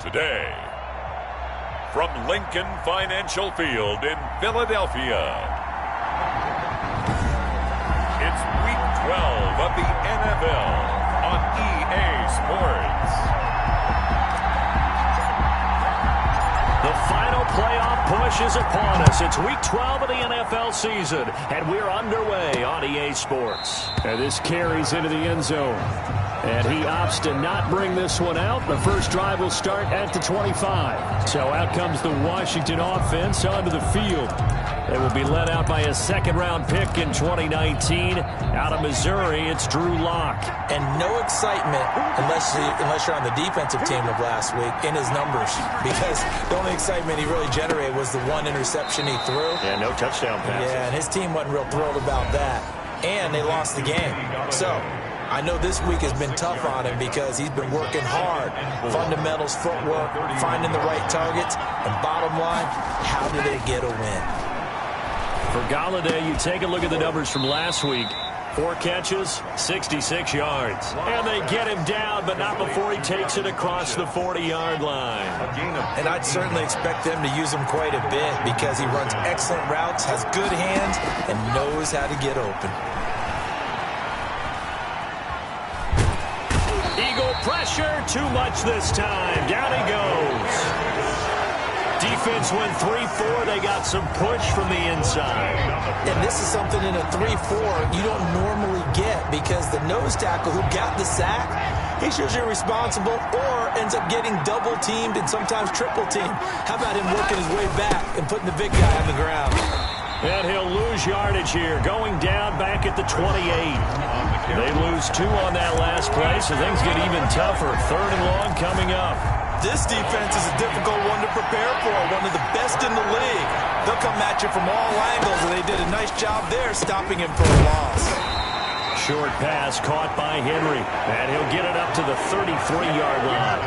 Today, from Lincoln Financial Field in Philadelphia, it's Week 12 of the NFL on EA Sports. The final playoff push is upon us. It's Week 12 of the NFL season, and we're underway on EA Sports. And this carries into the end zone. And he opts to not bring this one out. The first drive will start at the 25. So out comes the Washington offense onto the field. They will be led out by a second-round pick in 2019. Out of Missouri, it's Drew Lock. And no excitement unless you're on the defensive team of last week in his numbers. Because the only excitement he really generated was the one interception he threw. Yeah, no touchdown passes. Yeah, and his team wasn't real thrilled about that. And they lost the game. So I know this week has been tough on him because he's been working hard. Fundamentals, footwork, finding the right targets. And bottom line, how do they get a win? For Galladay, you take a look at the numbers from last week. 4 catches, 66 yards. And they get him down, but not before he takes it across the 40-yard line. And I'd certainly expect them to use him quite a bit because he runs excellent routes, has good hands, and knows how to get open. Eagle pressure, too much this time. Down he goes. Defense went 3-4. They got some push from the inside. And this is something in a 3-4 you don't normally get because the nose tackle who got the sack, he's usually responsible or ends up getting double-teamed and sometimes triple-teamed. How about him working his way back and putting the big guy on the ground? And he'll lose yardage here, going down back at the 28. They lose 2 on that last play, so things get even tougher. 3rd and long coming up. This defense is a difficult one to prepare for, one of the best in the league. They'll come at you from all angles, and they did a nice job there stopping him for a loss. Short pass caught by Henry, and he'll get it up to the 33-yard line.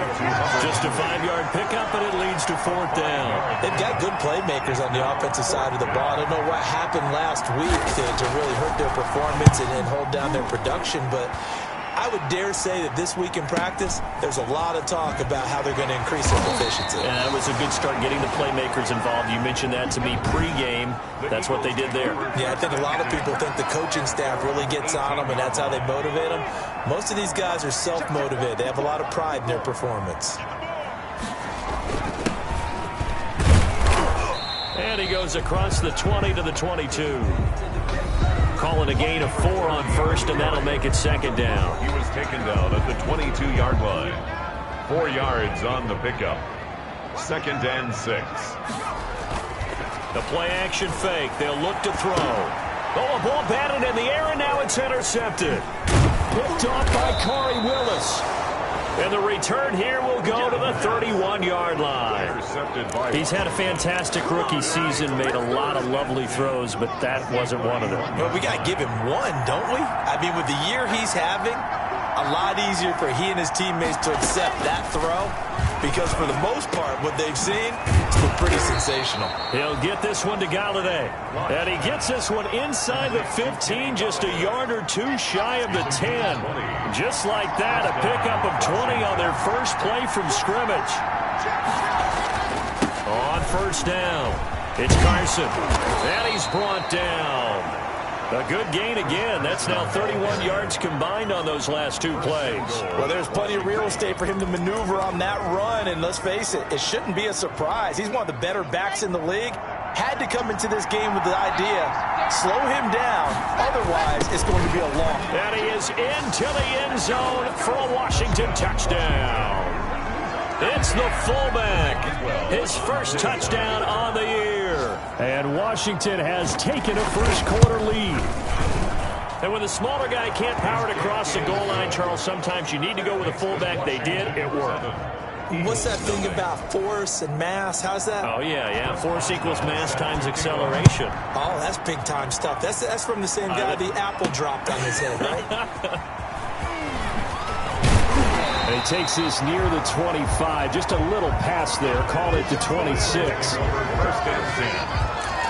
Just a 5-yard pickup, and it leads to 4th down. They've got good playmakers on the offensive side of the ball. I don't know what happened last week to really hurt their performance and hold down their production, but I would dare say that this week in practice, there's a lot of talk about how they're going to increase their efficiency. And that was a good start getting the playmakers involved. You mentioned that to me pregame. That's what they did there. Yeah, I think a lot of people think the coaching staff really gets on them, and that's how they motivate them. Most of these guys are self-motivated. They have a lot of pride in their performance. And he goes across the 20 to the 22. Calling a gain of 4 on first, and that'll make it 2nd down. He was taken down at the 22-yard line. 4 yards on the pickup. 2nd and 6. The play-action fake. They'll look to throw. Oh, a ball batted in the air, and now it's intercepted. Picked off by Corey Willis. And the return here will go to the 31-yard line. He's had a fantastic rookie season, made a lot of lovely throws, but that wasn't one of them. Well, we got to give him one, don't we? I mean, with the year he's having, a lot easier for he and his teammates to accept that throw because for the most part, what they've seen, it's been pretty sensational. He'll get this one to Galladay. And he gets this one inside the 15, just a yard or 2 shy of the 10. Just like that, a pickup of 20 on their first play from scrimmage. On 1st down, it's Carson. And he's brought down. A good gain again. That's now 31 yards combined on those last 2 plays. Well, there's plenty of real estate for him to maneuver on that run, and let's face it, it shouldn't be a surprise. He's one of the better backs in the league. Had to come into this game with the idea, slow him down, otherwise it's going to be a long. And he is into the end zone for a Washington touchdown. It's the fullback, his first touchdown on the year. And Washington has taken a first-quarter lead. And when the smaller guy can't power it across the goal line, Charles, sometimes you need to go with a fullback. They did. It worked. What's that thing about force and mass? How's that? Oh, yeah. Force equals mass times acceleration. Oh, that's big-time stuff. That's from the same guy the apple dropped on his head, right? And he takes this near the 25. Just a little pass there. Call it the 26. 1st and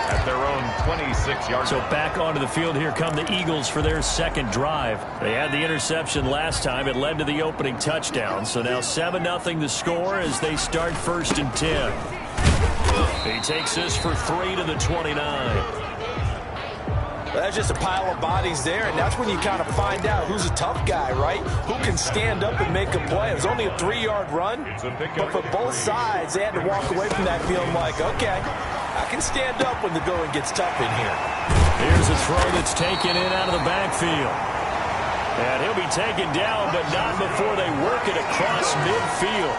10. at their own 26-yard So line. back onto the field here come the Eagles for their second drive. They had the interception last time. It led to the opening touchdown. So now 7-0 the score as they start 1st and 10. He takes this for 3 to the 29. That's just a pile of bodies there, and that's when you kind of find out who's a tough guy, right? Who can stand up and make a play. It was only a 3-yard run, but for both sides, they had to walk away from that feeling like, okay, I can stand up when the going gets tough in here. Here's a throw that's taken in out of the backfield. And he'll be taken down, but not before they work it across midfield.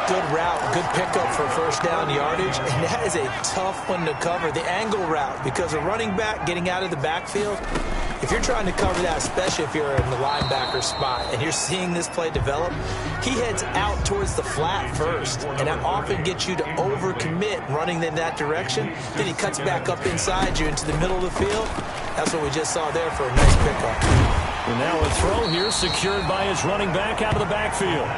Good route, good pickup for first down yardage, and that is a tough one to cover, the angle route, because a running back getting out of the backfield, if you're trying to cover that, especially if you're in the linebacker spot and you're seeing this play develop, he heads out towards the flat first, and that often gets you to overcommit running in that direction. Then he cuts back up inside you into the middle of the field. That's what we just saw there for a nice pickup. And now a throw here secured by his running back out of the backfield.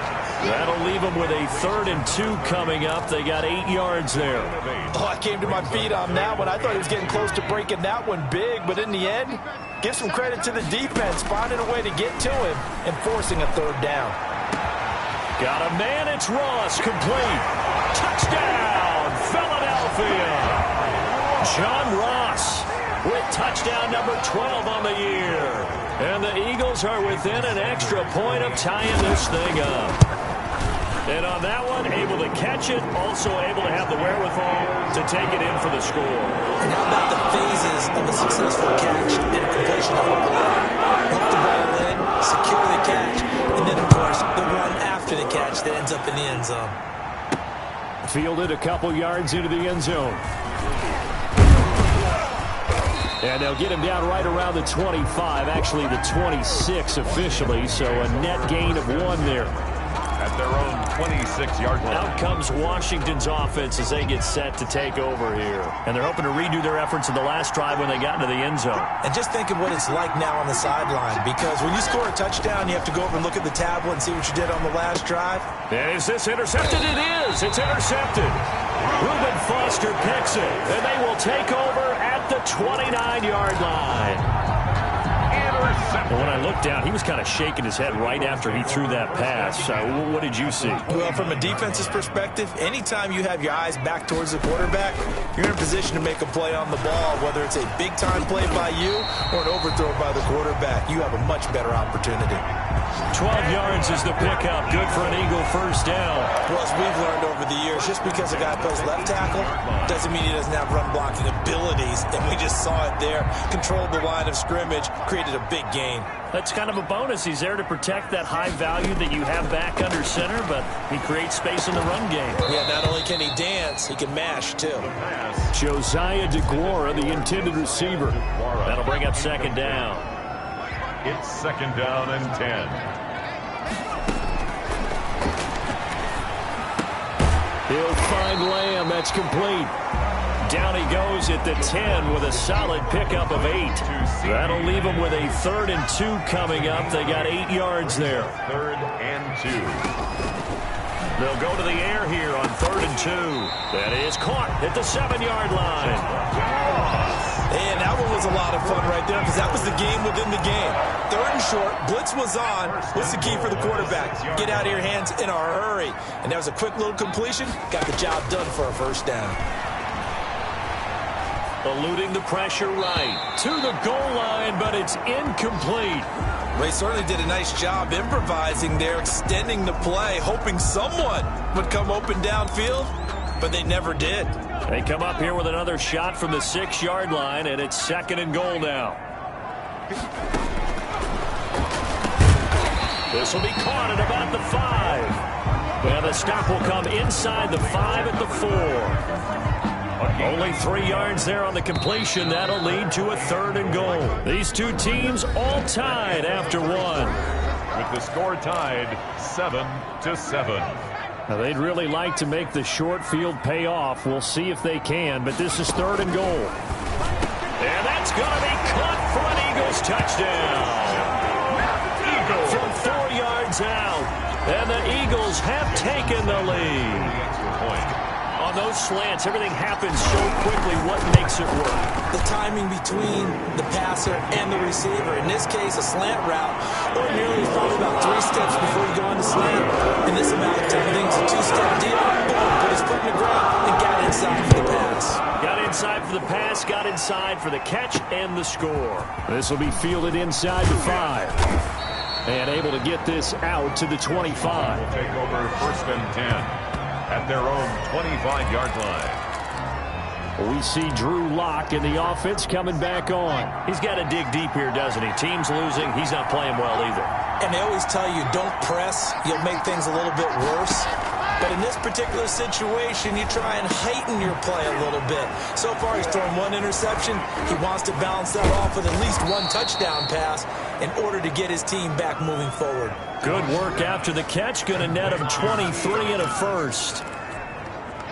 That'll leave them with a 3rd and 2 coming up. They got 8 yards there. Oh, I came to my feet on that one. I thought he was getting close to breaking that one big, but in the end, give some credit to the defense, finding a way to get to him and forcing a 3rd down. Got a man, it's Ross, complete. Touchdown, Philadelphia. John Ross with touchdown number 12 on the year. And the Eagles are within an extra point of tying this thing up. And on that one, able to catch it, also able to have the wherewithal to take it in for the score. And how about the phases of a successful catch and a completion of a play? Hook the ball in, secure the catch, and then, of course, the run after the catch that ends up in the end zone. Fielded a couple yards into the end zone. And they'll get him down right around the 25, actually the 26 officially, so a net gain of 1 there. At their own 26-yard line. Out comes Washington's offense as they get set to take over here. And they're hoping to redo their efforts in the last drive when they got into the end zone. And just think of what it's like now on the sideline, because when you score a touchdown, you have to go over and look at the tablet and see what you did on the last drive. And is this intercepted? It is. It's intercepted. Reuben Foster picks it, and they will take over at the 29-yard line. Well, when I looked down, he was kind of shaking his head right after he threw that pass. What did you see? Well, from a defense's perspective, anytime you have your eyes back towards the quarterback, you're in a position to make a play on the ball, whether it's a big-time play by you or an overthrow by the quarterback. You have a much better opportunity. 12 yards is the pickup. Good for an Eagle first down. Well, as we've learned over the years, just because a guy plays left tackle doesn't mean he doesn't have run-blocking abilities, and we just saw it there. Controlled the line of scrimmage, created a big gain. That's kind of a bonus. He's there to protect that high value that you have back under center, but he creates space in the run game. Yeah, not only can he dance, he can mash, too. Josiah DeGuara, the intended receiver. That'll bring up second down. It's second down and 10. He'll find Lamb. That's complete. Down he goes at the 10 with a solid pickup of 8. That'll leave him with a 3rd and 2 coming up. They got 8 yards there. 3rd and 2. They'll go to the air here on 3rd and 2. That is caught at the 7-yard line. And that one was a lot of fun right there because that was the game within the game. 3rd and short, blitz was on. What's the key for the quarterback? Get out of your hands in a hurry. And that was a quick little completion. Got the job done for a first down. Eluding the pressure right to the goal line, but it's incomplete. Well, he certainly did a nice job improvising there, extending the play, hoping someone would come open downfield, but they never did. They come up here with another shot from the 6-yard line, and it's 2nd and goal now. This will be caught at about the 5. Well, the stop will come inside the 5 at the 4. Only 3 yards there on the completion. That'll lead to a 3rd and goal. These two teams all tied after 1. With the score tied 7-7. Now, they'd really like to make the short field pay off. We'll see if they can, but this is 3rd and goal. And that's going to be caught for an Eagles touchdown. Eagles from 4 yards out. And the Eagles have taken the lead. On on those slants, everything happens so quickly. What makes it work? The timing between the passer and the receiver. In this case, a slant route. Ordinarily, it's probably about 3 steps before you go on the slant. In this amount of time, I think it's a 2-step deal. Boom, put his foot in the ground and got inside for the pass. Got inside for the pass, got inside for the catch and the score. This will be fielded inside the 5. And able to get this out to the 25. Will take over 1st and 10 at their own 25-yard line. We see Drew Lock in the offense coming back on. He's got to dig deep here, doesn't he? Team's losing. He's not playing well either. And they always tell you, don't press. You'll make things a little bit worse. But in this particular situation, you try and heighten your play a little bit. So far, he's thrown 1 interception. He wants to balance that off with at least 1 touchdown pass in order to get his team back moving forward. Good work after the catch. Going to net him 23 and a first.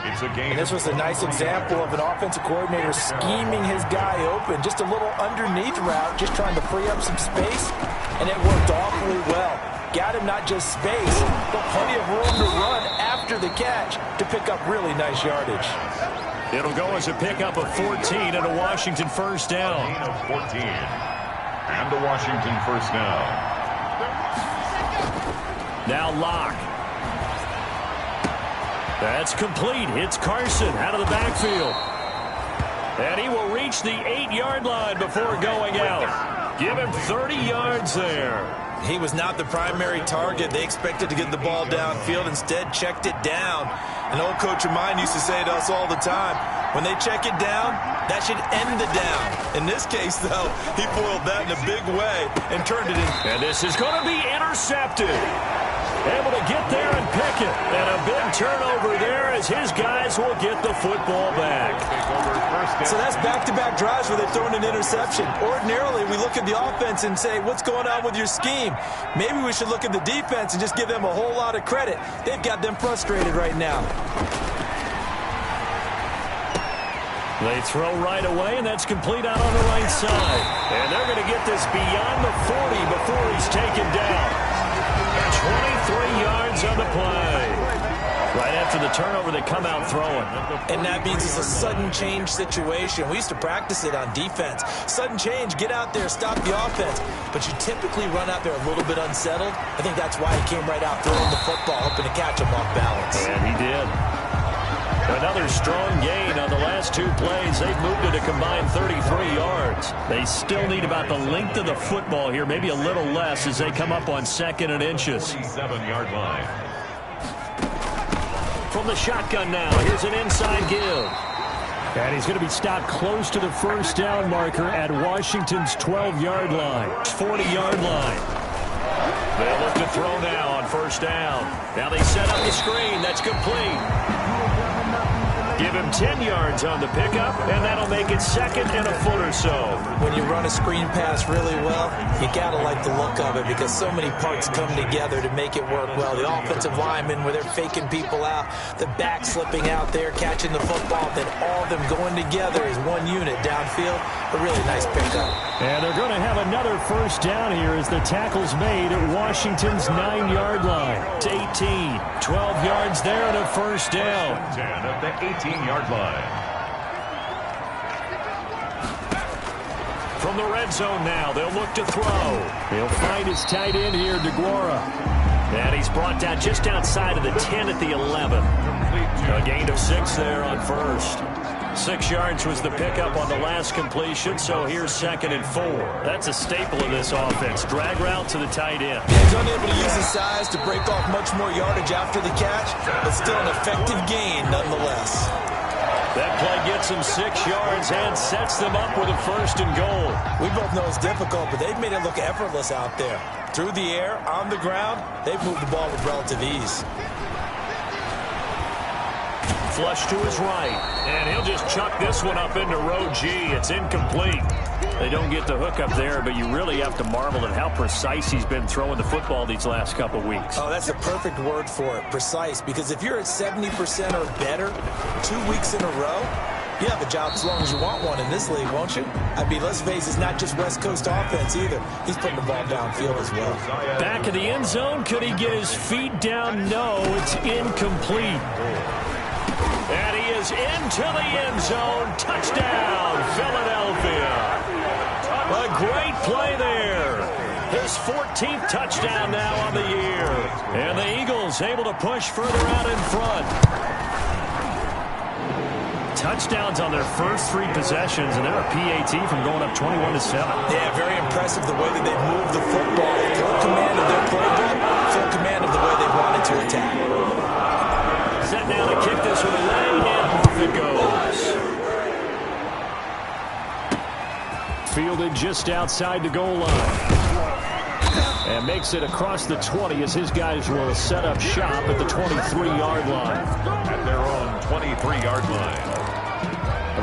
It's a game. And this was a nice example of an offensive coordinator scheming his guy open. Just a little underneath route, just trying to free up some space. And it worked awfully well. Got him not just space, but plenty of room to run after the catch to pick up really nice yardage. It'll go as a pickup of 14 and a Washington first down. 14 and a Washington first down. Now Locke. That's complete. Hits Carson out of the backfield. And he will reach the 8-yard line before going out. Give him 30 yards there. He was not the primary target. They expected to get the ball downfield. Instead, checked it down. An old coach of mine used to say to us all the time, when they check it down, that should end the down. In this case, though, he foiled that in a big way and turned it in. And this is going to be intercepted. Able to get there and pick it. And a big turnover there as his guys will get the football back. So that's back-to-back drives where they've thrown an interception. Ordinarily, we look at the offense and say, what's going on with your scheme? Maybe we should look at the defense and just give them a whole lot of credit. They've got them frustrated right now. They throw right away, and that's complete out on the right side. And they're going to get this beyond the 40 before he's taken down. 23 yards on the play. Right after the turnover, they come out throwing. And that means it's a sudden change situation. We used to practice it on defense. Sudden change, get out there, stop the offense. But you typically run out there a little bit unsettled. I think that's why he came right out throwing the football, hoping to catch him off balance. And he did. Another strong gain on the last 2 plays. They've moved it a combined 33 yards. They still need about the length of the football here, maybe a little less as they come up on 2nd and inches. 7-yard line. From the shotgun now, here's an inside give. And he's going to be stopped close to the first down marker at Washington's 12-yard line. 40-yard line. They'll look to throw now on first down. Now they set up the screen. That's complete. Give him 10 yards on the pickup, and that'll make it 2nd and a foot or so. When you run a screen pass really well, you got to like the look of it because so many parts come together to make it work well. The offensive linemen, where they're faking people out, the back slipping out there, catching the football, then all of them going together as one unit downfield. A really nice pickup. And they're going to have another first down here as the tackle's made at Washington's 9-yard line. It's 18. 12 yards there and a first down. 10 at the 18-yard line. From the red zone now, they'll look to throw. He'll find his tight end here, DeGuara. And he's brought down just outside of the 10 at the 11. A gain of 6 there on first. 6 yards was the pickup on the last completion, so here's 2nd and 4. That's a staple of this offense. Drag route to the tight end. He's unable to use his size to break off much more yardage after the catch, but still an effective gain nonetheless. That play gets him 6 yards and sets them up with a 1st and goal. We both know it's difficult, but they've made it look effortless out there. Through the air, on the ground, they've moved the ball with relative ease. Flush to his right, and he'll just chuck this one up into row G. It's incomplete. They don't get the hook up there, but you really have to marvel at how precise he's been throwing the football these last couple weeks. Oh, that's a perfect word for it, precise, because if you're at 70% or better 2 weeks in a row, you have a job as long as you want one in this league, won't you? I mean, let's face it, it's not just West Coast offense either. He's putting the ball downfield as well. Back in the end zone, could he get his feet down? No, it's incomplete. And he is into the end zone. Touchdown, Philadelphia. A great play there. His 14th touchdown now on the year. And the Eagles able to push further out in front. Touchdowns on their first 3 possessions, and they're a PAT from going up 21-7. Yeah, very impressive the way that they moved the football. Full command of their playbook, full command of the way they wanted to attack. Set now to kick this one away, and off it goes. Fielded just outside the goal line. And makes it across the 20 as his guys will set up shop at the 23-yard line. At their own 23-yard line.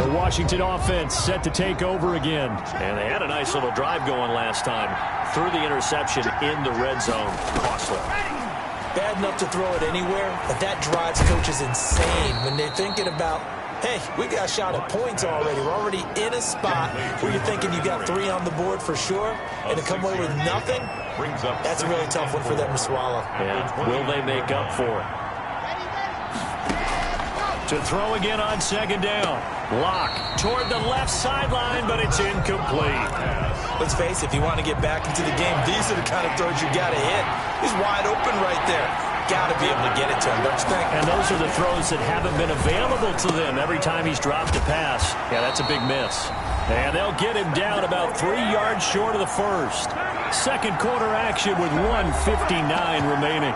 The Washington offense set to take over again. And they had a nice little drive going last time. Threw the interception in the red zone. Costly. Bad enough to throw it anywhere, but that drives coaches insane when they're thinking about, hey, we got a shot at points already. We're already in a spot where you're thinking you got 3 on the board for sure, and to come away with nothing, that's a really tough one for them to swallow. Yeah. Will they make up for it? To throw again on second down. Lock toward the left sideline, but it's incomplete. Let's face it, if you want to get back into the game, these are the kind of throws you got to hit. He's wide open right there. Got to be able to get it to him, don't you think? And those are the throws that haven't been available to them every time he's dropped a pass. Yeah, that's a big miss. And they'll get him down about 3 yards short of the first. Second quarter action with 1:59 remaining.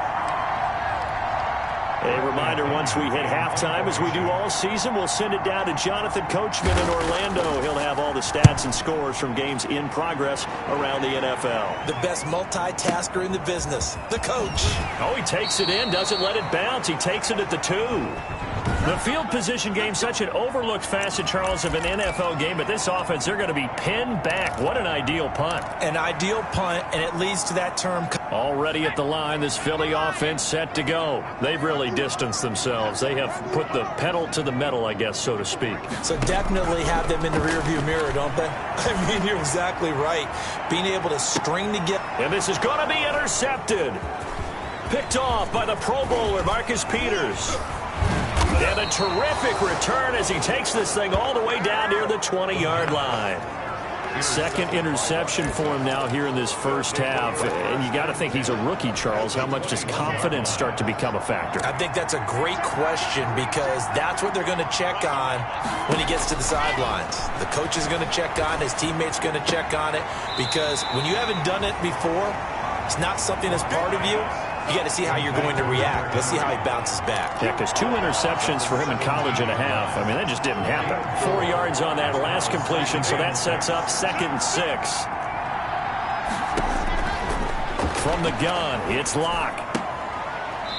A reminder, once we hit halftime, as we do all season, we'll send it down to Jonathan Coachman in Orlando. He'll have all the stats and scores from games in progress around the NFL. The best multitasker in the business, the coach. Oh, he takes it in, doesn't let it bounce. He takes it at the 2. The field position game, such an overlooked facet, Charles, of an NFL game, but this offense, they're going to be pinned back. What an ideal punt. An ideal punt, and it leads to that term. Already at the line, this Philly offense set to go. They've really distanced themselves. They have put the pedal to the metal, I guess, so to speak. So definitely have them in the rearview mirror, don't they? I mean, you're exactly right. Being able to string together. And this is going to be intercepted. Picked off by the Pro Bowler, Marcus Peters. And a terrific return as he takes this thing all the way down near the 20-yard line. Second interception for him now here in this first half. And you got to think he's a rookie, Charles. How much does confidence start to become a factor? I think that's a great question because that's what they're going to check on when he gets to the sidelines. The coach is going to check on it. His teammates are going to check on it because when you haven't done it before, it's not something that's part of you. You got to see how you're going to react. Let's see how he bounces back. Yeah, because 2 interceptions for him in college and a half. I mean, that just didn't happen. 4 yards on that last completion, so that sets up 2nd and 6. From the gun, it's Locke.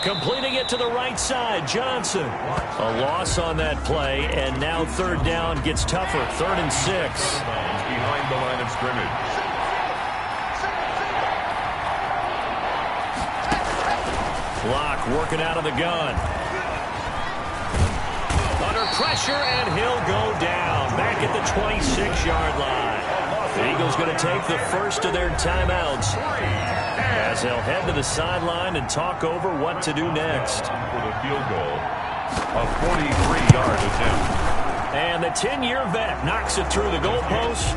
Completing it to the right side, Johnson. A loss on that play, and now 3rd down gets tougher. 3rd and 6. Behind the line of scrimmage. Locke working out of the gun. Under pressure, and he'll go down. Back at the 26-yard line. The Eagles going to take the first of their timeouts as they'll head to the sideline and talk over what to do next. For the field goal, a 43-yard attempt. And the 10-year vet knocks it through the goalpost.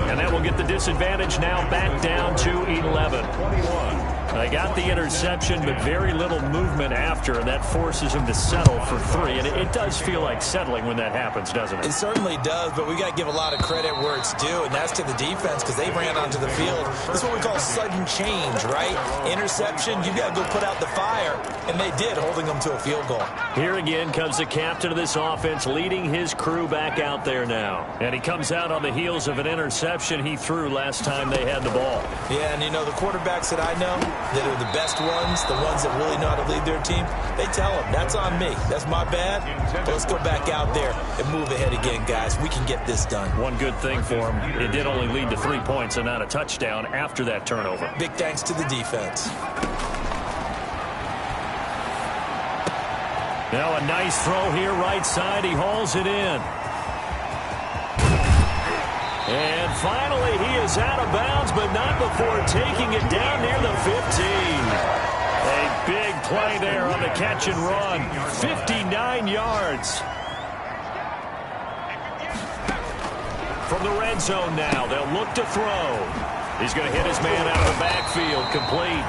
And that will get the disadvantage now back down to 11. 21. They got the interception, but very little movement after, and that forces him to settle for 3. And it does feel like settling when that happens, doesn't it? It certainly does, but we got to give a lot of credit where it's due, and that's to the defense because they ran onto the field. This is what we call sudden change, right? Interception, you got to go put out the fire, and they did, holding them to a field goal. Here again comes the captain of this offense, leading his crew back out there now. And he comes out on the heels of an interception he threw last time they had the ball. Yeah, and you know, the quarterbacks that I know that are the best ones, the ones that really know how to lead their team, they tell them, that's on me. That's my bad. But let's go back out there and move ahead again, guys. We can get this done. One good thing for him, it did only lead to 3 points and not a touchdown after that turnover. Big thanks to the defense. Now a nice throw here right side. He hauls it in. And finally, he is out of bounds, but not before taking it down near the 15. A big play there on the catch and run. 59 yards. from the red zone now. They'll look to throw. He's going to hit his man out of the backfield, complete.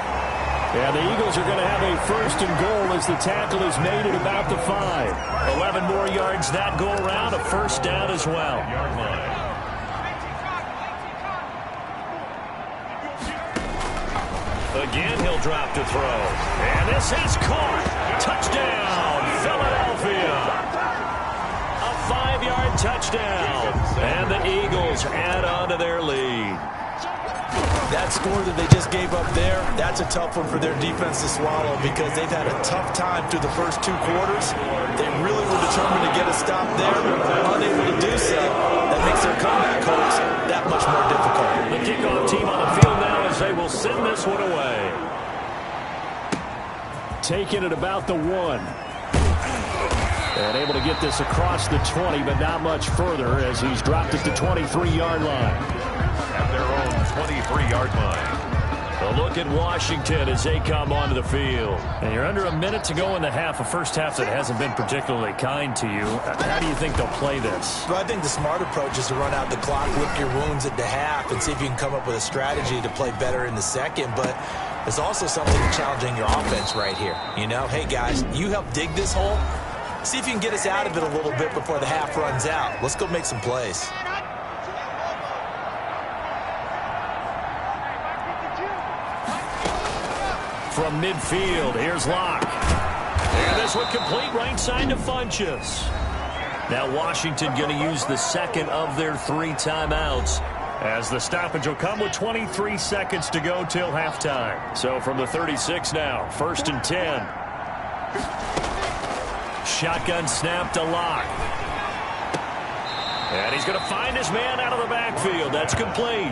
Yeah, the Eagles are going to have a first and goal as the tackle is made at about the 5. 11 more yards that go around, a first down as well. Again, he'll drop to throw. And this is caught. Touchdown, Philadelphia. A 5-yard touchdown. And the Eagles add on to their lead. That score that they just gave up there, that's a tough one for their defense to swallow because they've had a tough time through the first 2 quarters. They really were determined to get a stop there. Unable to do so, that makes their comeback hopes that much more difficult. The kickoff team on the field now as they will send this one away. Taking it about the 1. And able to get this across the 20, but not much further as he's dropped it to 23-yard line. At their own 23-yard line. A look at Washington as they come onto the field. And you're under a minute to go in the half, a first half that hasn't been particularly kind to you. How do you think they'll play this? Well, I think the smart approach is to run out the clock, lick your wounds at the half, and see if you can come up with a strategy to play better in the second. But there's also something challenging your offense right here. You know, hey, guys, you help dig this hole. See if you can get us out of it a little bit before the half runs out. Let's go make some plays. From midfield, here's Locke. And this one complete right side to Funchess. Now Washington going to use the second of their 3 timeouts, as the stoppage will come with 23 seconds to go till halftime. So from the 36 now, 1st and 10. Shotgun snap to Locke. And he's going to find his man out of the backfield. That's complete.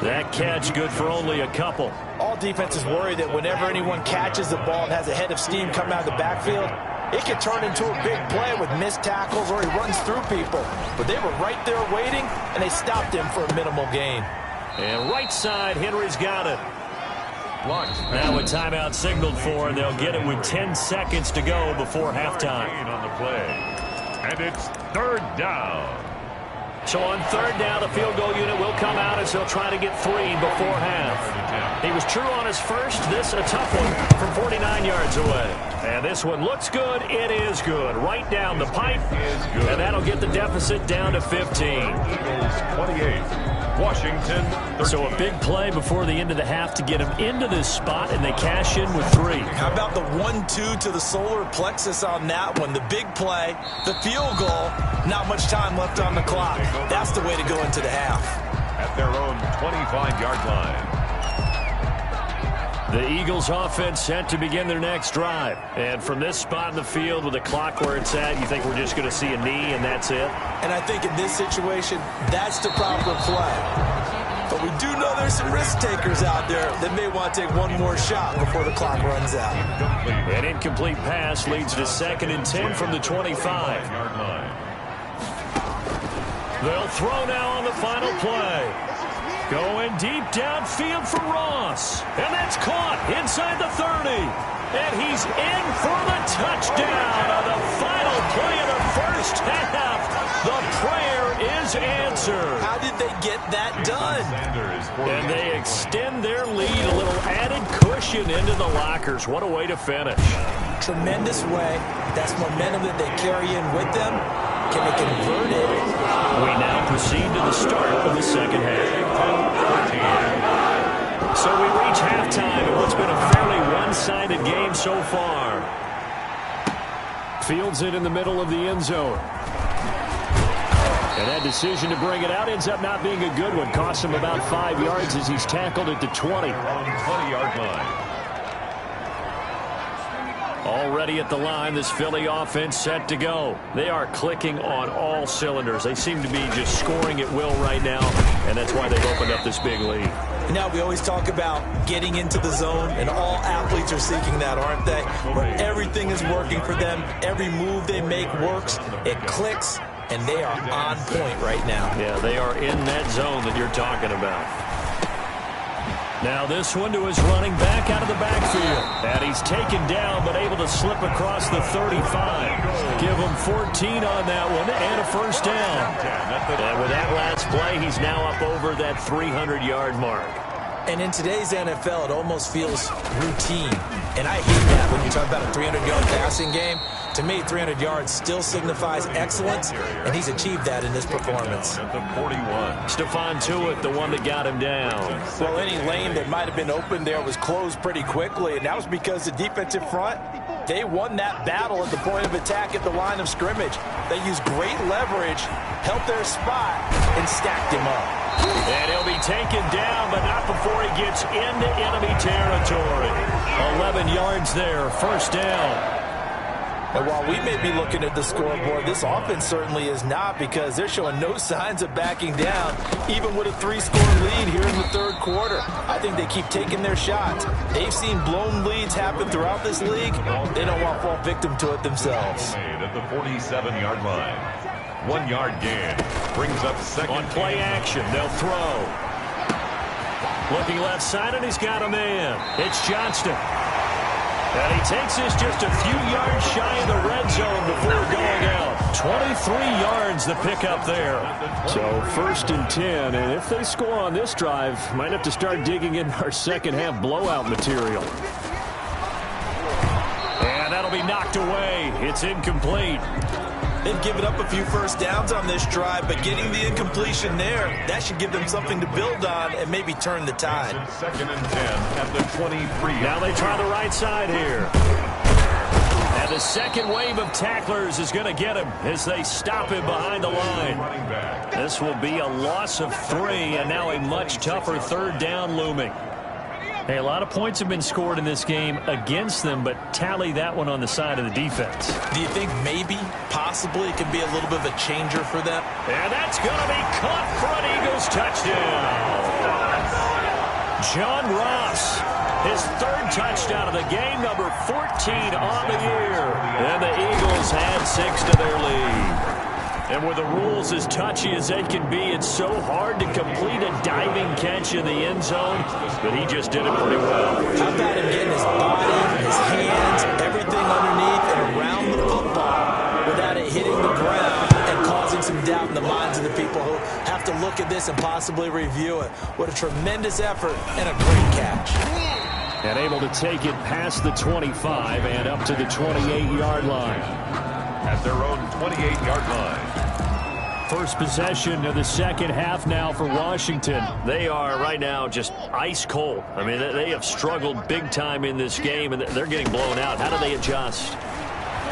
That catch good for only a couple. All defenses worry that whenever anyone catches the ball and has a head of steam coming out of the backfield, it could turn into a big play with missed tackles or he runs through people. But they were right there waiting, and they stopped him for a minimal gain. And right side, Henry's got it. Blocked. Now a timeout signaled for, and they'll get it with 10 seconds to go before halftime. On the play. And it's 3rd down. So on 3rd down, the field goal unit will come out as they'll try to get 3 before half. He was true on his first. This a tough one from 49 yards away. And this one looks good. It is good. Right down the pipe. And that'll get the deficit down to 15. Eagles 28. Washington 13. So a big play before the end of the half to get him into this spot, and they cash in with 3. How about the 1-2 to the solar plexus on that one? The big play, the field goal, not much time left on the clock. That's the way to go into the half. At their own 25-yard line. The Eagles offense set to begin their next drive. And from this spot in the field with the clock where it's at, you think we're just going to see a knee and that's it? And I think in this situation, that's the proper play. But we do know there's some risk takers out there that may want to take one more shot before the clock runs out. An incomplete pass leads to 2nd and 10 from the 25. Yard line. They'll throw now on the final play. Going deep downfield for Ross. And that's caught inside the 30. And he's in for the touchdown on the final play of the first half. The prayer is answered. How did they get that done? And they extend their lead, a little added cushion into the lockers. What a way to finish. Tremendous way. That's momentum that they carry in with them. Can they convert it? We now proceed to the start of the second half. So we reach halftime in what's been a fairly one-sided game so far. Fields it in the middle of the end zone. And that decision to bring it out ends up not being a good one. Costs him about 5 yards as he's tackled at the 20. 20-yard line. Already at the line, this Philly offense set to go. They are clicking on all cylinders. They seem to be just scoring at will right now, and that's why they've opened up this big lead. Now, we always talk about getting into the zone, and all athletes are seeking that, aren't they? Where everything is working for them. Every move they make works. It clicks, and they are on point right now. Yeah, they are in that zone that you're talking about. Now this one to his running back out of the backfield. And he's taken down but able to slip across the 35. Give him 14 on that one and a first down. And with that last play, he's now up over that 300-yard mark. And in today's NFL, it almost feels routine. And I hate that when you talk about a 300-yard passing game. To me, 300 yards still signifies excellence, and he's achieved that in this performance. At the 41. Stephon Tuitt, the one that got him down. Well, any lane that might have been open there was closed pretty quickly, and that was because the defensive front, they won that battle at the point of attack at the line of scrimmage. They used great leverage, held their spot, and stacked him up. And he'll be taken down, but not before he gets into enemy territory. 11 yards there, first down. And while we may be looking at the scoreboard, this offense certainly is not, because they're showing no signs of backing down, even with a 3-score lead here in the third quarter. I think they keep taking their shots. They've seen blown leads happen throughout this league. They don't want to fall victim to it themselves. At the 47-yard line. 1 yard gain. Brings up second. On play action, they'll throw. Looking left side, and he's got a man. It's Johnston. And he takes this just a few yards shy of the red zone before going out. 23 yards the pickup there. So first and 10, and if they score on this drive, might have to start digging in our second half blowout material. And that'll be knocked away. It's incomplete. They've given up a few first downs on this drive, but getting the incompletion there, that should give them something to build on and maybe turn the tide. Second and 10 at the 23. Now they try the right side here. And the second wave of tacklers is going to get him as they stop him behind the line. This will be a loss of 3, and now a much tougher third down looming. Hey, a lot of points have been scored in this game against them, but tally that one on the side of the defense. Do you think maybe, possibly, it could be a little bit of a changer for them? And that's going to be caught for an Eagles touchdown. John Ross, his third touchdown of the game, number 14 on the year. And the Eagles add 6 to their lead. And with the rules as touchy as they can be, it's so hard to complete a diving catch in the end zone, but he just did it pretty well. How about him getting his body, his hands, everything underneath and around the football without it hitting the ground and causing some doubt in the minds of the people who have to look at this and possibly review it. What a tremendous effort and a great catch. And able to take it past the 25 and up to the 28-yard line. At their own 28-yard line. First possession of the second half now for Washington. They are right now just ice cold. I mean, they have struggled big time in this game, and they're getting blown out. How do they adjust?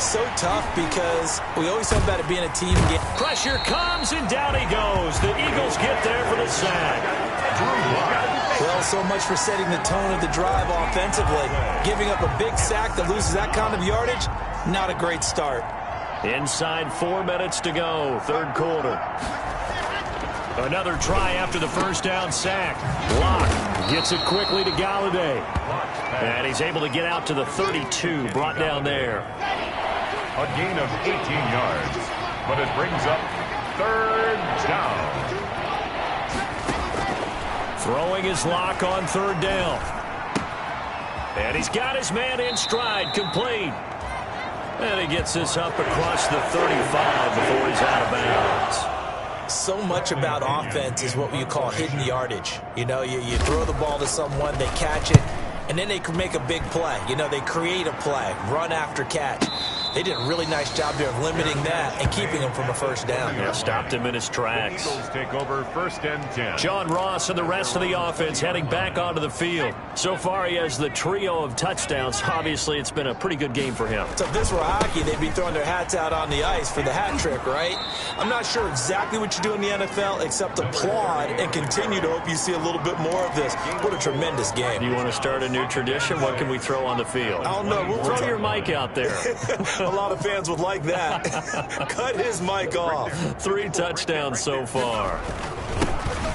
So tough, because we always talk about it being a team game. Pressure comes, and down he goes. The Eagles get there for the sack. Well, so much for setting the tone of the drive offensively. Giving up a big sack that loses that kind of yardage, not a great start. Inside 4 minutes to go, third quarter. Another try after the first down sack. Locke gets it quickly to Galladay. And he's able to get out to the 32, brought down there. A gain of 18 yards, but it brings up third down. Throwing his Locke on third down. And he's got his man in stride, complete. And he gets this up across the 35 before he's out of bounds. So much about offense is what you call hidden yardage. You know, you throw the ball to someone, they catch it, and then they can make a big play. You know, they create a play, run after catch. They did a really nice job there of limiting that and keeping him from a first down. Yeah, stopped him in his tracks. Eagles take over first and 10. John Ross and the rest of the offense heading back onto the field. So far, he has the trio of touchdowns. Obviously, it's been a pretty good game for him. So if this were hockey, they'd be throwing their hats out on the ice for the hat trick, right? I'm not sure exactly what you do in the NFL except applaud and continue to hope you see a little bit more of this. What a tremendous game. You want to start a new tradition? What can we throw on the field? I don't know. We'll throw your mic out there. A lot of fans would like that. Cut his mic off. 3 touchdowns so far.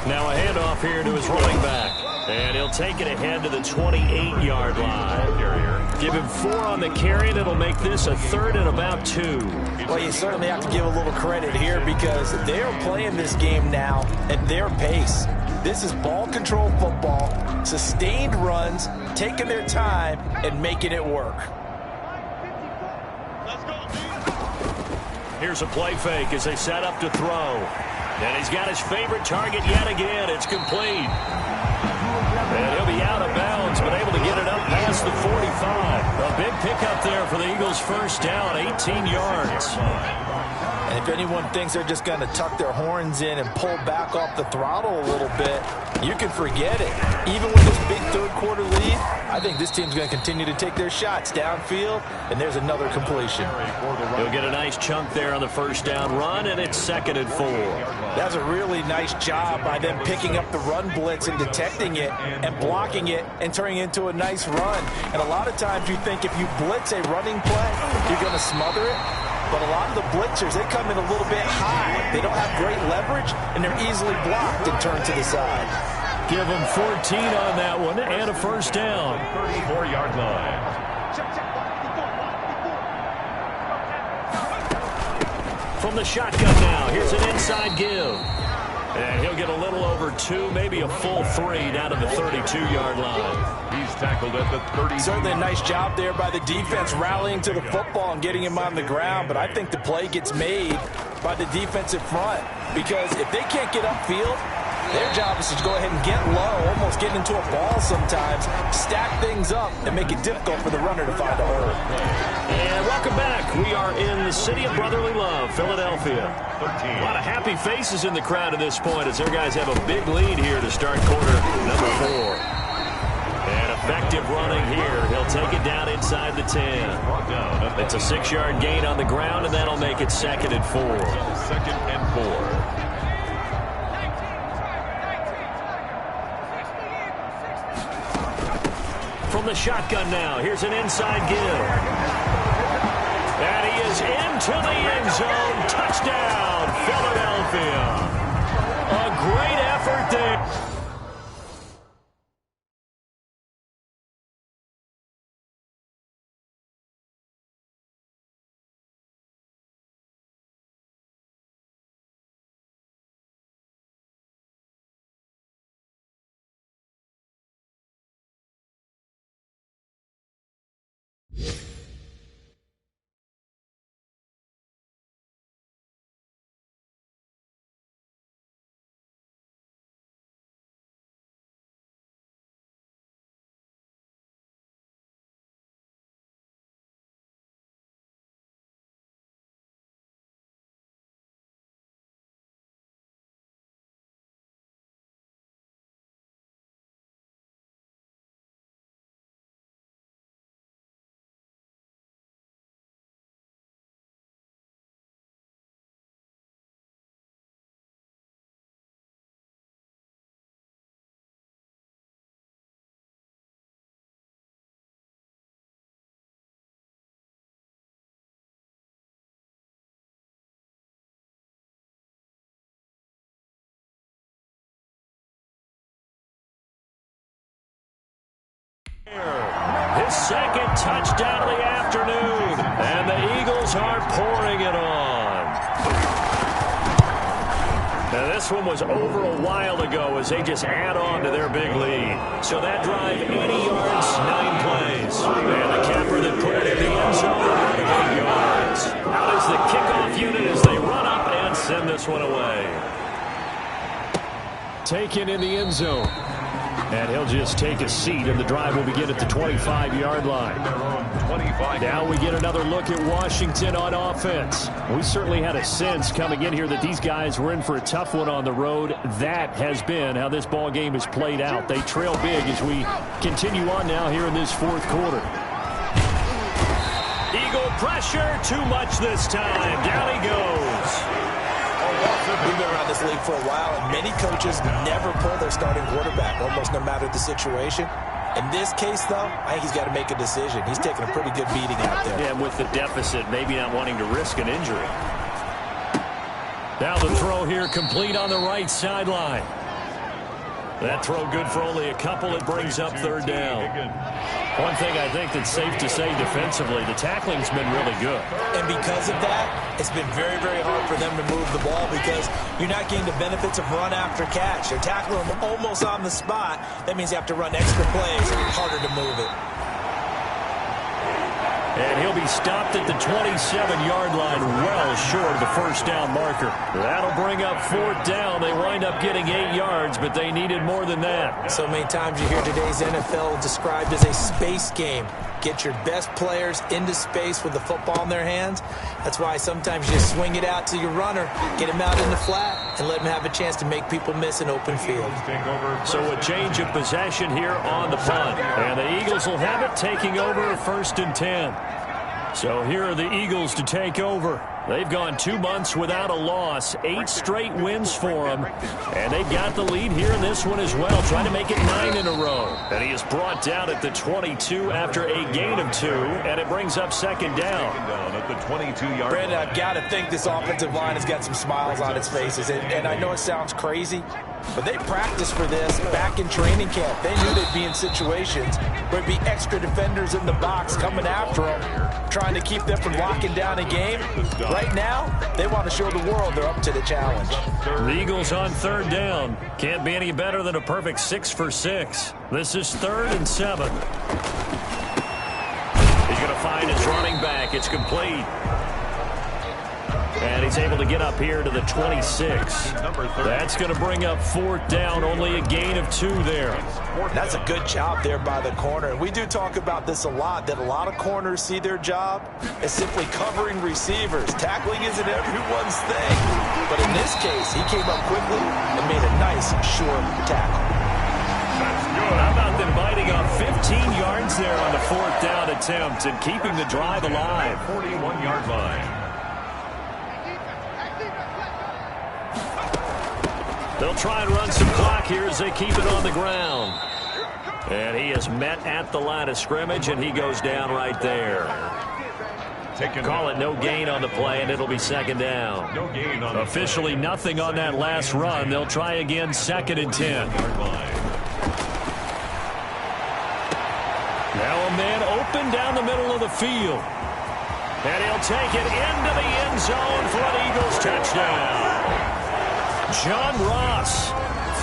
Now a handoff here to his running back. And he'll take it ahead to the 28-yard line. Give him 4 on the carry, and it'll make this a 3rd and about 2. Well, you certainly have to give a little credit here because they're playing this game now at their pace. This is ball control football, sustained runs, taking their time, and making it work. Here's a play fake as they set up to throw. And he's got his favorite target yet again. It's complete. And he'll be out of bounds, but able to get it up past the 45. A big pickup there for the Eagles' first down, 18 yards. And if anyone thinks they're just going to tuck their horns in and pull back off the throttle a little bit, you can forget it. Even with this big third-quarter lead, I think this team's going to continue to take their shots downfield, and there's another completion. He'll get a nice chunk there on the first down run, and it's 2nd and 4. That's a really nice job by them picking up the run blitz and detecting it and blocking it and turning it into a nice run. And a lot of times you think if you blitz a running play, you're going to smother it. But a lot of the blitzers, they come in a little bit high. They don't have great leverage, and they're easily blocked and turned to the side. Give them 14 on that one and a first down. 34-yard line. From the shotgun now, here's an inside give. And he'll get a little over 2, maybe a full 3 down to the 32-yard line. He's tackled at the 30. Certainly a nice job there by the defense rallying to the football and getting him on the ground, but I think the play gets made by the defensive front because if they can't get upfield, their job is to go ahead and get low, almost get into a ball sometimes, stack things up, and make it difficult for the runner to find a hole. And welcome back. We are in the city of brotherly love, Philadelphia. 13. A lot of happy faces in the crowd at this point as their guys have a big lead here to start quarter number 4. And effective running here. He'll take it down inside the 10. It's a 6-yard gain on the ground, and that'll make it 2nd and 4. 2nd and 4. From the shotgun now, here's an inside give. And he is into the end zone. Touchdown, Philadelphia. A great effort there. His 2nd touchdown of the afternoon, and the Eagles are pouring it on. Now this one was over a while ago as they just add on to their big lead. So that drive, 80 yards, 9 plays. And the capper that put it in the end zone, 8 yards. Out is the kickoff unit as they run up and send this one away. Taken in the end zone. And he'll just take a seat, and the drive will begin at the 25-yard line. Now we get another look at Washington on offense. We certainly had a sense coming in here that these guys were in for a tough one on the road. That has been how this ball game has played out. They trail big as we continue on now here in this 4th quarter. Eagle pressure, too much this time. Down he goes. We've been around this league for a while, and many coaches never pull their starting quarterback, almost no matter the situation. In this case, though, I think he's got to make a decision. He's taking a pretty good beating out there. Yeah, and with the deficit, maybe not wanting to risk an injury. Now the throw here complete on the right sideline. That throw good for only a couple. It brings up 3rd down. One thing I think that's safe to say defensively, the tackling's been really good. And because of that, it's been very, very hard for them to move the ball because you're not getting the benefits of run after catch. They're tackling them almost on the spot. That means you have to run extra plays. Harder to move it. And he'll be stopped at the 27-yard line, well short of the first down marker. That'll bring up 4th down. They wind up getting 8 yards, but they needed more than that. So many times you hear today's NFL described as a space game. Get your best players into space with the football in their hands. That's why sometimes you just swing it out to your runner, get him out in the flat, and let him have a chance to make people miss an open field. So a change of possession here on the punt. And the Eagles will have it, taking over 1st and 10. So here are the Eagles to take over. They've gone 2 months without a loss, 8 straight wins for them. And they've got the lead here in this one as well, trying to make it 9 in a row. And he is brought down at the 22 after a gain of 2, and it brings up 2nd down. At the 22-yard Brandon, I've got to think this offensive line has got some smiles on its faces. And I know it sounds crazy, but they practiced for this back in training camp. They knew they'd be in situations where there'd be extra defenders in the box coming after them, trying to keep them from locking down a game. Right now, they want to show the world they're up to the challenge. The Eagles on 3rd down. Can't be any better than a perfect 6 for 6. This is 3rd and 7. He's going to find his running back. It's complete. And he's able to get up here to the 26. That's going to bring up 4th down. Only a gain of 2 there. That's a good job there by the corner. And we do talk about this a lot, that a lot of corners see their job as simply covering receivers. Tackling isn't everyone's thing. But in this case, he came up quickly and made a nice, short tackle. How about them biting off 15 yards there on the 4th down attempt and keeping the drive alive? 41-yard line. They'll try and run some clock here as they keep it on the ground. And he is met at the line of scrimmage, and he goes down right there. Call it no gain on the play, and it'll be 2nd down. No gain on officially nothing on that last run. They'll try again, 2nd and 10. Now a man open down the middle of the field. And he'll take it into the end zone for an Eagles touchdown. John Ross,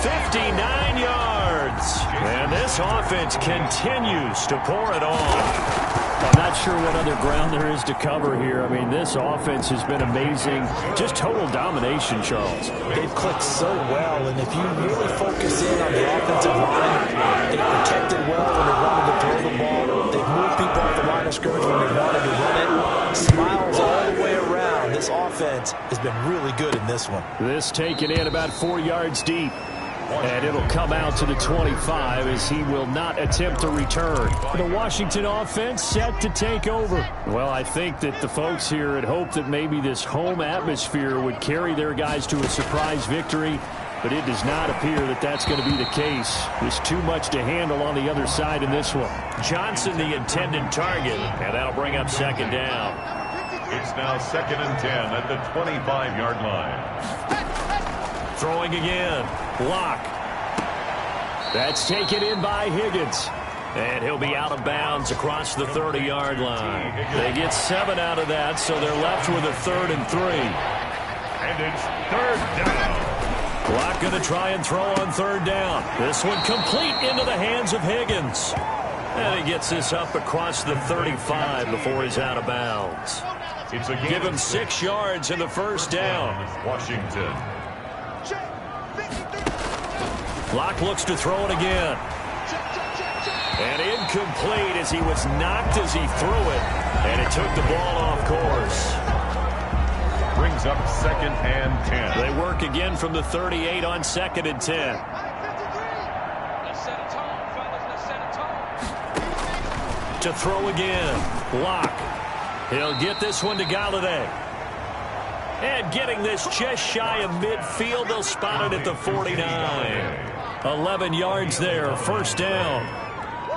59 yards. And this offense continues to pour it on. I'm not sure what other ground there is to cover here. I mean, this offense has been amazing. Just total domination, Charles. They've clicked so well, and if you really focus in on the offensive line, they protected well when they wanted to throw the ball. They've moved people off the line of scrimmage when they wanted to run it. Smiles all the way around. This offense has been really good in this one. This taken in about 4 yards deep. And it'll come out to the 25 as he will not attempt to return. The Washington offense set to take over. Well, I think that the folks here had hoped that maybe this home atmosphere would carry their guys to a surprise victory, but it does not appear that that's going to be the case. There's too much to handle on the other side in this one. Johnson, the intended target, and that'll bring up 2nd down. It's now 2nd and 10 at the 25-yard line. Throwing again. Block. That's taken in by Higgins. And he'll be out of bounds across the 30-yard line. They get 7 out of that, so they're left with a 3rd and 3. And it's 3rd down. Block going to try and throw on 3rd down. This one complete into the hands of Higgins. And he gets this up across the 35 before he's out of bounds. Give him 6 yards in the 1st down. Washington. Block looks to throw it again. And incomplete as he was knocked as he threw it. And it took the ball off course. Brings up 2nd and 10. They work again from the 38 on 2nd and 10. To throw again. Lock. He'll get this one to Galladay. And getting this just shy of midfield, they'll spot it at the 49. 11 yards there, 1st down.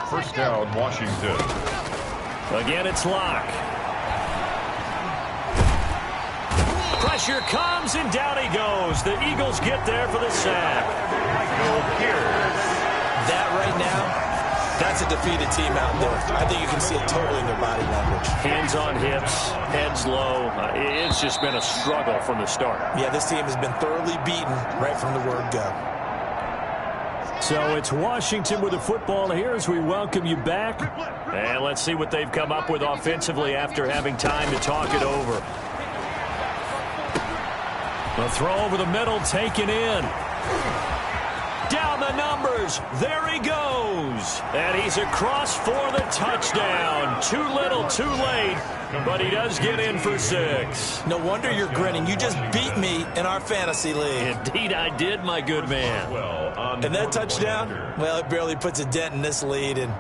1st down, Washington. Again, it's Lock. Pressure comes, and down he goes. The Eagles get there for the sack. That right now That's a defeated team out there. I think you can see it totally in their body language. Hands on hips, heads low. It's just been a struggle from the start. Yeah, this team has been thoroughly beaten right from the word go. So it's Washington with the football here as we welcome you back. And let's see what they've come up with offensively after having time to talk it over. The throw over the middle, taken in. Down the numbers. There he goes. And he's across for the touchdown. Too little, too late. But he does get in for 6. No wonder you're grinning. You just beat me in our fantasy league. Indeed I did, my good man. And that touchdown, well, it barely puts a dent in this lead. And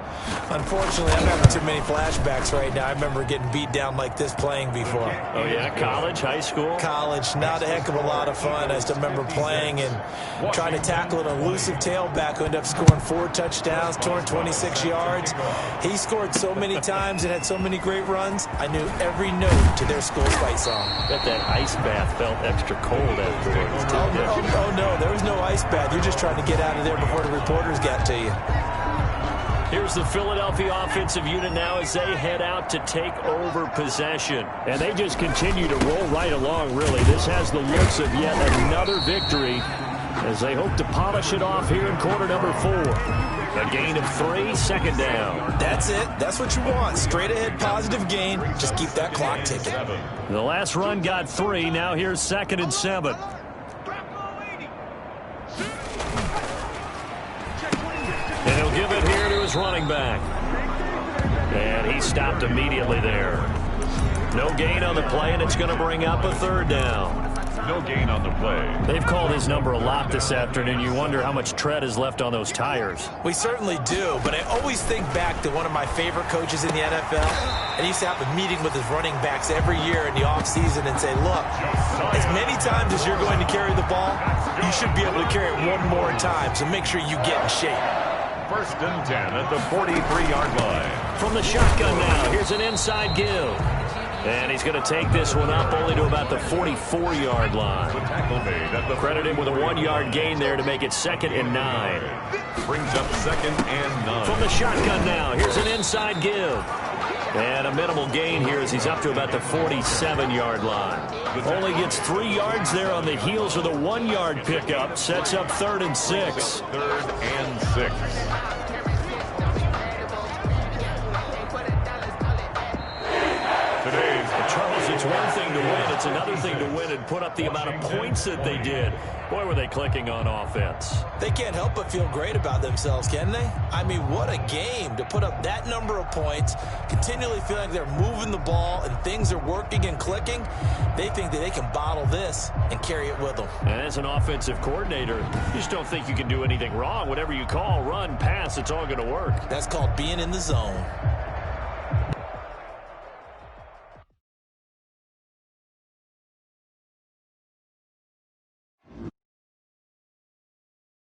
unfortunately, I'm having too many flashbacks right now. I remember getting beat down like this playing before. Oh, yeah? College, high school? College, not a heck of a lot of fun. I still remember playing and trying to tackle an elusive tailback who ended up scoring 4 touchdowns, 226 yards. He scored so many times and had so many great runs, I knew every note to their school's fight song. Bet that ice bath felt extra cold afterwards. Oh, no, there was no ice bath. You're just trying to get out of there before the reporters got to you. Here's the Philadelphia offensive unit now as they head out to take over possession. And they just continue to roll right along, really. This has the looks of yet another victory as they hope to polish it off here in quarter number 4. A gain of 3, second down. That's it. That's what you want. Straight ahead positive gain. Just keep that clock ticking. The last run got 3. Now here's 2nd and 7. And he'll give it here to his running back. And he stopped immediately there. No gain on the play, and it's going to bring up a 3rd down. No gain on the play. They've called his number a lot this afternoon. You wonder how much tread is left on those tires. We certainly do, but I always think back to one of my favorite coaches in the NFL. And he used to have a meeting with his running backs every year in the offseason and say, look, as many times as you're going to carry the ball, you should be able to carry it one more time, so make sure you get in shape. 1st and 10 at the 43-yard line. From the shotgun now, here's an inside give. And he's going to take this one up only to about the 44-yard line. The tackle made at the Credit him with a 1-yard gain there to make it 2nd and 9. brings up 2nd and 9. From the shotgun now, here's an inside give. And a minimal gain here as he's up to about the 47-yard line. Only gets 3 yards there on the heels of the 1-yard pickup. Sets up 3rd and 6. 3rd and 6. Charles, it's one thing to win. It's another thing to win and put up the amount of points that they did. Boy, were they clicking on offense. They can't help but feel great about themselves, can they? I mean, what a game to put up that number of points, continually feeling like they're moving the ball and things are working and clicking. They think that they can bottle this and carry it with them. And as an offensive coordinator, you just don't think you can do anything wrong. Whatever you call, run, pass, it's all going to work. That's called being in the zone.